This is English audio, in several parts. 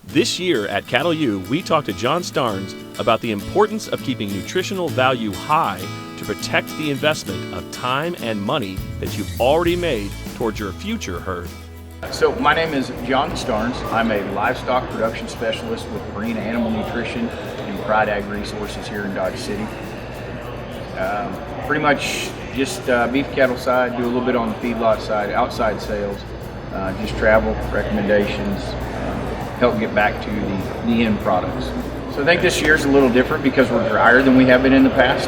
This year at CattleU, we talked to John Starnes about the importance of keeping nutritional value high to protect the investment of time and money that you've already made towards your future herd. So my name is John Starnes. I'm a livestock production specialist with Purina Animal Nutrition and PrideAg Resources here in Dodge City. Pretty much just beef cattle side, do a little bit on the feedlot side, outside sales, just travel, recommendations, help get back to the end products. So I think this year's a little different because we're drier than we have been in the past.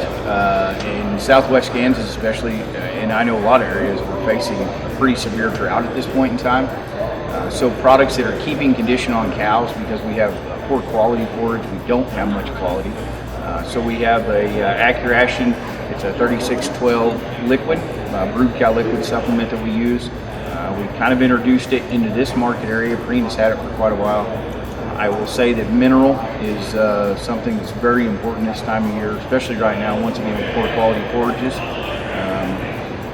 In southwest Kansas especially, and I know a lot of areas, we're facing a pretty severe drought at this point in time. So products that are keeping condition on cows, because we have poor quality forage, we don't have much quality. So we have a Accuration, it's a 3612 liquid, brewed cow liquid supplement that we use. We kind of introduced it into this market area. Purina's had it for quite a while. I will say that mineral is something that's very important this time of year, especially right now, once again with poor quality forages.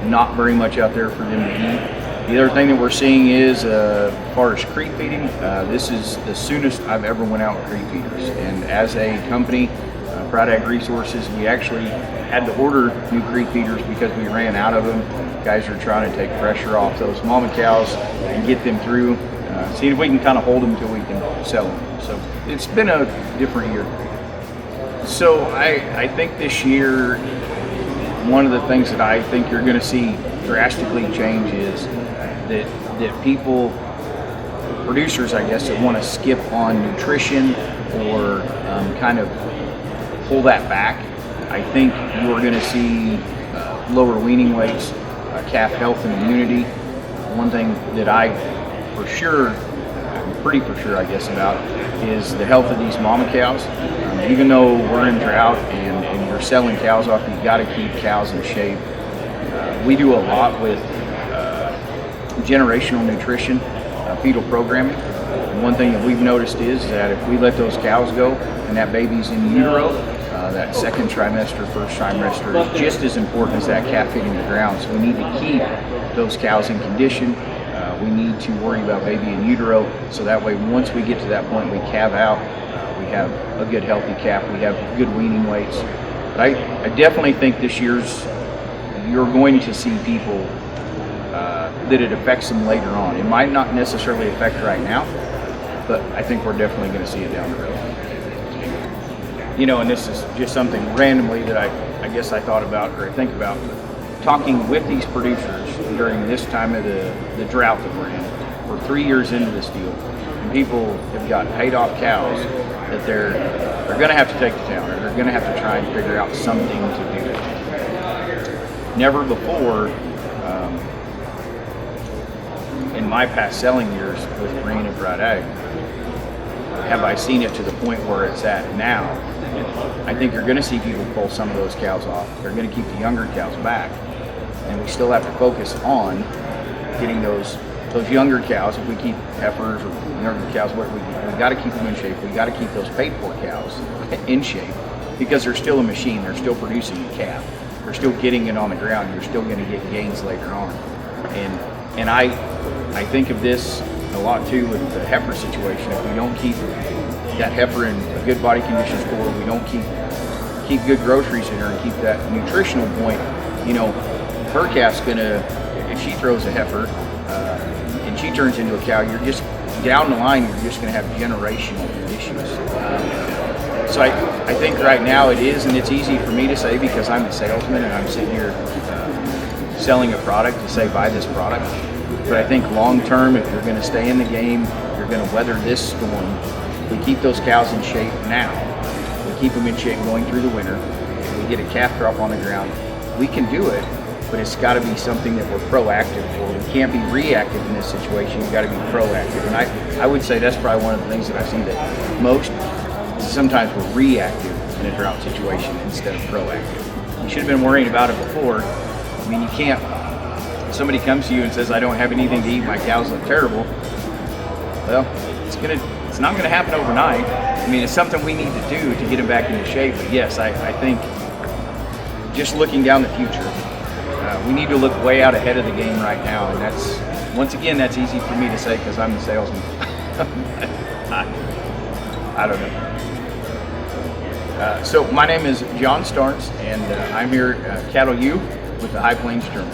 Not very much out there for them to eat. The other thing that we're seeing is, as far as creep feeding, this is the soonest I've ever went out with creep feeders. And as a company, PrideAg Resources, we actually had to order new creep feeders because we ran out of them. Guys are trying to take pressure off those mama cows and get them through. See if we can kind of hold them until we can sell them. So it's been a different year. So I think this year, one of the things that I think you're going to see drastically change is that people, producers I guess, that want to skip on nutrition or kind of pull that back. I think you're going to see lower weaning weights, calf health and immunity. One thing that I pretty for sure I guess about is the health of these mama cows. Even though we're in drought and you're selling cows off, you've got to keep cows in shape. We do a lot with generational nutrition, fetal programming. And one thing that we've noticed is that if we let those cows go and that baby's in utero, that second trimester, first trimester is just as important as that calf hitting the ground. So we need to keep those cows in condition. We need to worry about baby in utero, so that way once we get to that point we calve out, we have a good healthy calf, we have good weaning weights. But I definitely think this year's, you're going to see people that it affects them later on. It might not necessarily affect right now, but I think we're definitely going to see it down the road. You know, and this is just something randomly that I guess I thought about, or I think about, talking with these producers during this time of the drought that we're in. We're 3 years into this deal, and people have got paid off cows that they're going to have to take to town, or they're going to have to try and figure out something to do. Never before, in my past selling years with Purina and PrideAg, have I seen it to the point where it's at now. I think you're going to see people pull some of those cows off. They're going to keep the younger cows back. And we still have to focus on getting those younger cows. If we keep heifers or younger cows, we got to keep them in shape. We got to keep those paid for cows in shape, because they're still a machine. They're still producing a calf. They're still getting it on the ground. You're still going to get gains later on. And I think of this a lot too with the heifer situation. If we don't keep that heifer in a good body condition score, we don't keep good groceries in her and keep that nutritional point, you know, her calf's gonna, if she throws a heifer and she turns into a cow, you're just down the line, you're just gonna have generational issues. So I think right now it is, and it's easy for me to say because I'm a salesman and I'm sitting here selling a product to say buy this product. But I think long term, if you're going to stay in the game, you're going to weather this storm. We keep those cows in shape now. We keep them in shape going through the winter. We get a calf drop on the ground. We can do it, but it's got to be something that we're proactive for. We can't be reactive in this situation. You've got to be proactive. And I would say that's probably one of the things that I see that most, sometimes we're reactive in a drought situation instead of proactive. You should have been worrying about it before. I mean, you can't. Somebody comes to you and says, I don't have anything to eat, my cows look terrible. Well, it's not gonna happen overnight. I mean, it's something we need to do to get them back into shape. But yes, I think just looking down the future, we need to look way out ahead of the game right now. And that's, once again, that's easy for me to say because I'm the salesman. I don't know. So my name is John Starnes, and I'm here at CattleU with the High Plains Journal.